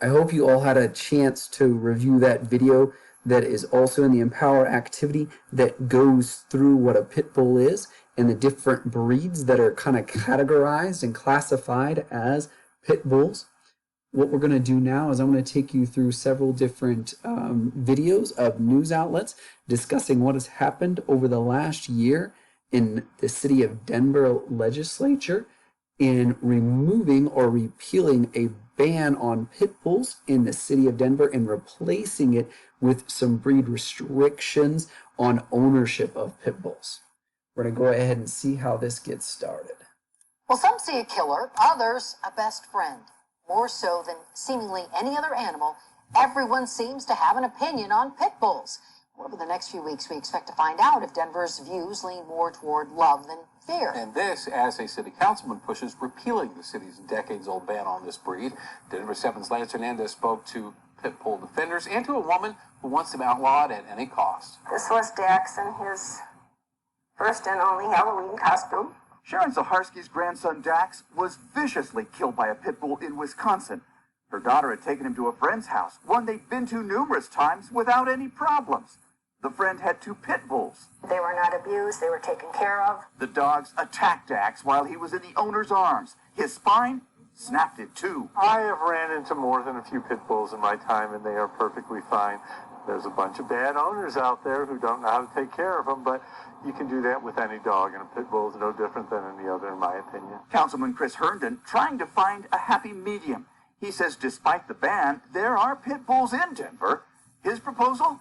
I hope you all had a chance to review that video that is also in the Empower activity that goes through what a pit bull is and the different breeds that are kind of categorized and classified as pit bulls. What we're going to do now is I'm going to take you through several different videos of news outlets discussing what has happened over the last year in the city of Denver legislature in removing or repealing a ban on pit bulls in the city of Denver and replacing it with some breed restrictions on ownership of pit bulls. We're going to go ahead and see how this gets started. Well, some see a killer, others a best friend. More so than seemingly any other animal, everyone seems to have an opinion on pit bulls. Over the next few weeks, we expect to find out if Denver's views lean more toward love than fear. And this as a city councilman pushes repealing the city's decades-old ban on this breed. Denver 7's Lance Hernandez spoke to pit bull defenders and to a woman who wants them outlawed at any cost. This was Dax in his first and only Halloween costume. Sharon Zaharsky's grandson Dax was viciously killed by a pit bull in Wisconsin. Her daughter had taken him to a friend's house, one they'd been to numerous times without any problems. The friend had 2 pit bulls. They were not abused, they were taken care of. The dogs attacked Dax while he was in the owner's arms. His spine snapped in 2. I have ran into more than a few pit bulls in my time, and they are perfectly fine. There's a bunch of bad owners out there who don't know how to take care of them, but you can do that with any dog, and a pit bull is no different than any other, in my opinion. Councilman Chris Herndon trying to find a happy medium. He says despite the ban, there are pit bulls in Denver. His proposal?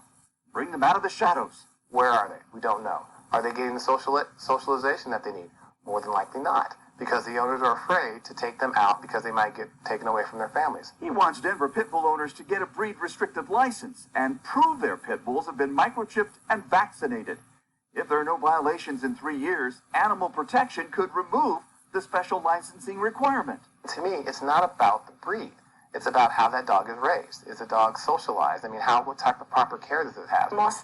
Bring them out of the shadows. Where are they? We don't know. Are they getting the socialization that they need? More than likely not, because the owners are afraid to take them out because they might get taken away from their families. He wants Denver pit bull owners to get a breed-restricted license and prove their pit bulls have been microchipped and vaccinated. If there are no violations in 3 years, Animal Protection could remove the special licensing requirement. To me, it's not about the breed. It's about how that dog is raised. Is the dog socialized? I mean, what type of proper care does it have? Most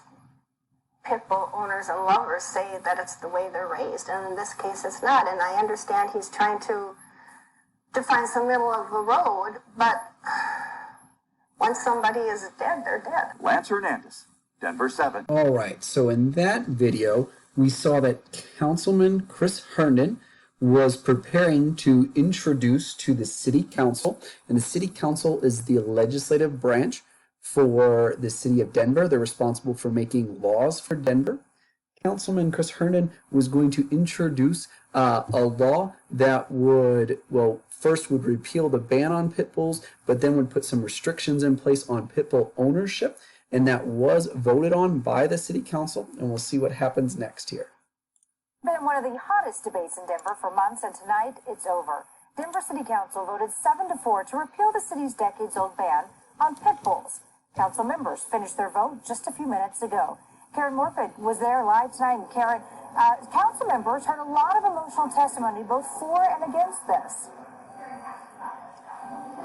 pit bull owners and lovers say that it's the way they're raised, and in this case it's not. And I understand he's trying to find some middle of the road, but once somebody is dead, they're dead. Lance Hernandez, Denver 7. All right, so in that video, we saw that Councilman Chris Herndon was preparing to introduce to the city council, and the city council is the legislative branch for the city of Denver. They're responsible for making laws for Denver. Councilman Chris Herndon was going to introduce a law that would, first would repeal the ban on pit bulls, but then would put some restrictions in place on pit bull ownership, and that was voted on by the city council, and we'll see what happens next here. Been one of the hottest debates in Denver for months, and tonight it's over. Denver City Council voted 7-4 to repeal the city's decades-old ban on pit bulls. Council members finished their vote just a few minutes ago. Karen Morford was there live tonight, and Karen, council members heard a lot of emotional testimony both for and against this.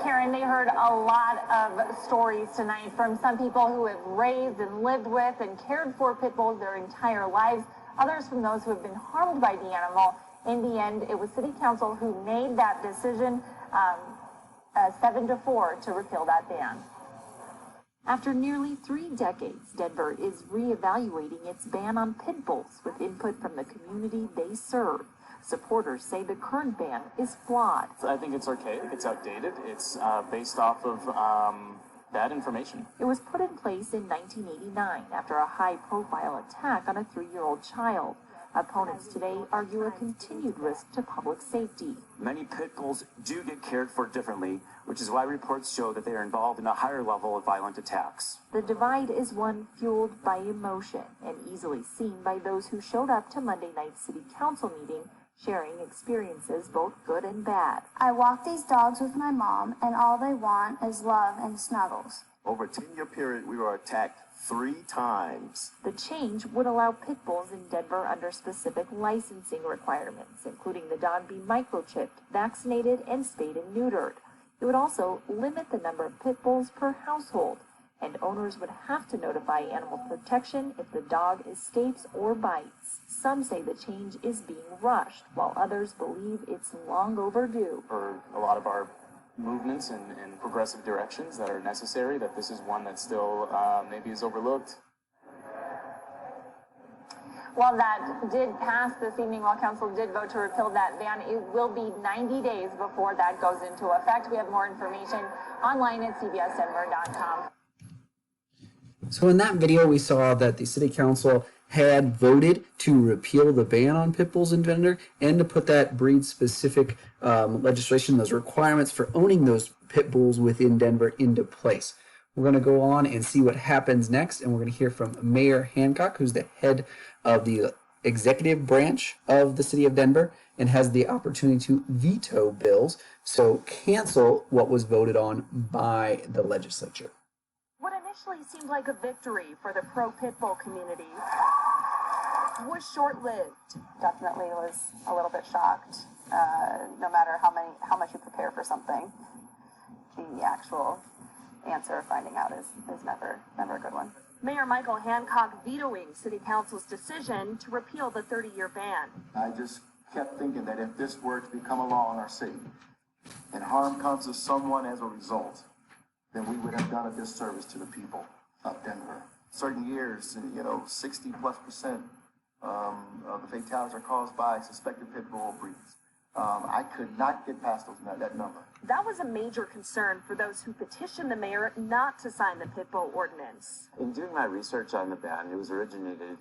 Karen, they heard a lot of stories tonight from some people who have raised and lived with and cared for pit bulls their entire lives. Others from those who have been harmed by the animal. In the end, it was City Council who made that decision, 7-4, to repeal that ban. After nearly 3 decades, Denver is reevaluating its ban on pit bulls with input from the community they serve. Supporters say the current ban is flawed. I think it's archaic, it's outdated, it's based off of bad information. It was put in place in 1989 after a high-profile attack on a 3-year-old child. Opponents today argue a continued risk to public safety. Many pit bulls do get cared for differently, which is why reports show that they are involved in a higher level of violent attacks. The divide is one fueled by emotion and easily seen by those who showed up to Monday night's City Council meeting, sharing experiences both good and bad. I walk these dogs with my mom, and all they want is love and snuggles. Over a 10-year period, we were attacked 3 times. The change would allow pit bulls in Denver under specific licensing requirements, including the dog be microchipped, vaccinated, and spayed and neutered. It would also limit the number of pit bulls per household, and owners would have to notify Animal Protection if the dog escapes or bites. Some say the change is being rushed, while others believe it's long overdue. For a lot of our movements and progressive directions that are necessary, that this is one that still maybe is overlooked. While that did pass this evening, while council did vote to repeal that ban, it will be 90 days before that goes into effect. We have more information online at cbsdenver.com. So in that video, we saw that the city council had voted to repeal the ban on pit bulls in Denver and to put that breed-specific legislation, those requirements for owning those pit bulls within Denver into place. We're going to go on and see what happens next, and we're going to hear from Mayor Hancock, who's the head of the executive branch of the city of Denver and has the opportunity to veto bills, so cancel what was voted on by the legislature. What initially seemed like a victory for the pro-pit bull community was short-lived. Definitely was a little bit shocked. No matter how much you prepare for something, the actual answer of finding out is never a good one. Mayor Michael Hancock vetoing City Council's decision to repeal the 30-year ban. I just kept thinking that if this were to become a law in our city and harm comes to someone as a result, then we would have done a disservice to the people of Denver. Certain years, 60+% of the fatalities are caused by suspected pit bull breeds. I could not get past that number. That was a major concern for those who petitioned the mayor not to sign the pit bull ordinance. In doing my research on the ban, it was originated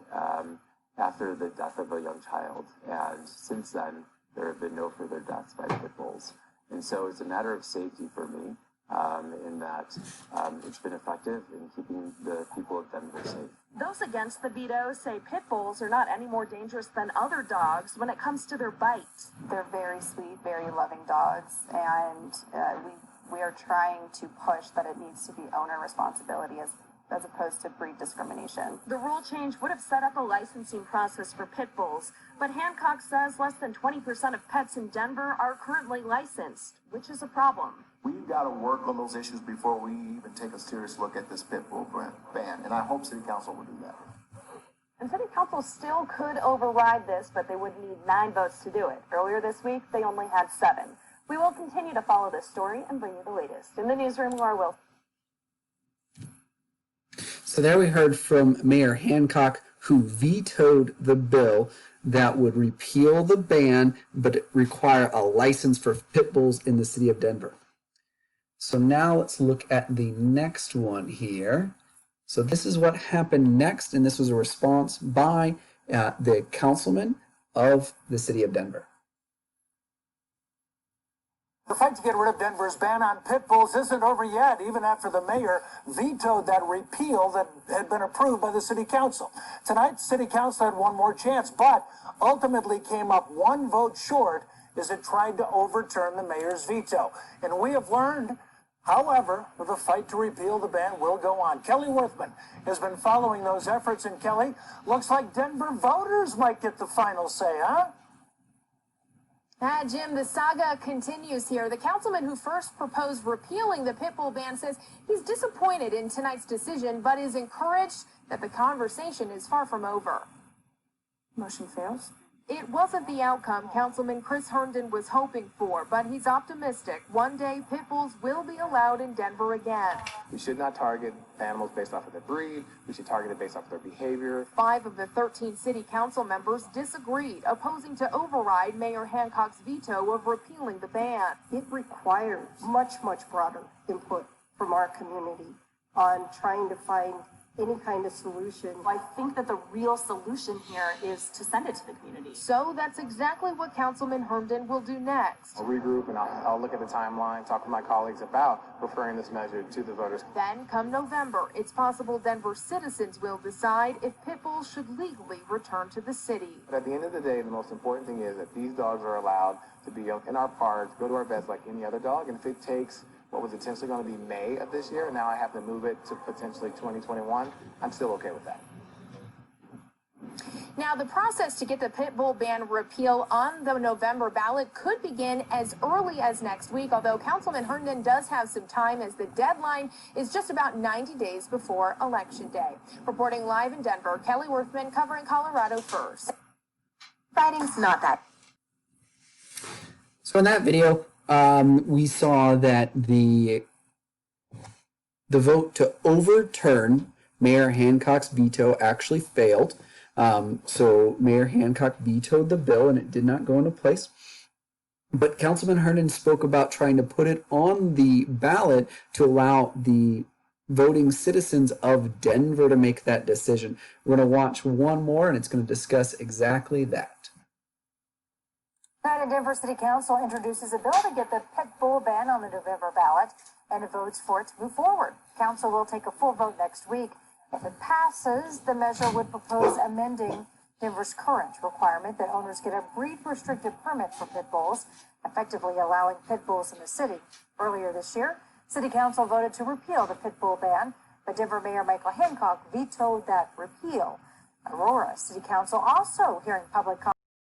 after the death of a young child, and since then there have been no further deaths by pit bulls. And so it's a matter of safety for me, in that it's been effective in keeping the people of Denver safe. Those against the veto say pit bulls are not any more dangerous than other dogs when it comes to their bite. They're very sweet, very loving dogs, and we are trying to push that it needs to be owner responsibility as opposed to breed discrimination. The rule change would have set up a licensing process for pit bulls, but Hancock says less than 20% of pets in Denver are currently licensed, which is a problem. We've got to work on those issues before we even take a serious look at this pit bull ban, and I hope City Council will do that. And City Council still could override this, but they would need 9 votes to do it. Earlier this week, they only had 7. We will continue to follow this story and bring you the latest. In the newsroom, Laura Wilson. So there we heard from Mayor Hancock, who vetoed the bill that would repeal the ban but require a license for pit bulls in the city of Denver. So now let's look at the next one here. So this is what happened next, and this was a response by the councilman of the city of Denver. The fight to get rid of Denver's ban on pit bulls isn't over yet, even after the mayor vetoed that repeal that had been approved by the city council. Tonight, city council had one more chance, but ultimately came up 1 vote short as it tried to overturn the mayor's veto. And we have learned, however, the fight to repeal the ban will go on. Kelly Worthman has been following those efforts, and Kelly, looks like Denver voters might get the final say, huh? Jim, the saga continues here. The councilman who first proposed repealing the pit bull ban says he's disappointed in tonight's decision, but is encouraged that the conversation is far from over. Motion fails. It wasn't the outcome Councilman Chris Herndon was hoping for, but he's optimistic. One day, pit bulls will be allowed in Denver again. We should not target animals based off of their breed. We should target it based off of their behavior. 5 of the 13 city council members disagreed, opposing to override Mayor Hancock's veto of repealing the ban. It requires much broader input from our community on trying to find any kind of solution. I think that the real solution here is to send it to the community. So that's exactly what Councilman Herndon will do next. I'll regroup and I'll look at the timeline, talk to my colleagues about referring this measure to the voters. Then, come November, it's possible Denver citizens will decide if pit bulls should legally return to the city. But at the end of the day, the most important thing is that these dogs are allowed to be in our parks, go to our vets like any other dog, and if it takes what was potentially going to be May of this year, and now I have to move it to potentially 2021, I'm still okay with that. Now, the process to get the pit bull ban repeal on the November ballot could begin as early as next week, although Councilman Herndon does have some time as the deadline is just about 90 days before Election Day. Reporting live in Denver, Kelly Worthman covering Colorado First. Fighting's not that. So in that video, we saw that the vote to overturn Mayor Hancock's veto actually failed. So Mayor Hancock vetoed the bill and it did not go into place. But Councilman Herndon spoke about trying to put it on the ballot to allow the voting citizens of Denver to make that decision. We're going to watch one more and it's going to discuss exactly that. Tonight, Denver City Council introduces a bill to get the pit bull ban on the November ballot and it votes for it to move forward. Council will take a full vote next week. If it passes, the measure would propose amending Denver's current requirement that owners get a breed-restricted permit for pit bulls, effectively allowing pit bulls in the city. Earlier this year, City Council voted to repeal the pit bull ban, but Denver Mayor Michael Hancock vetoed that repeal. Aurora City Council also hearing public comment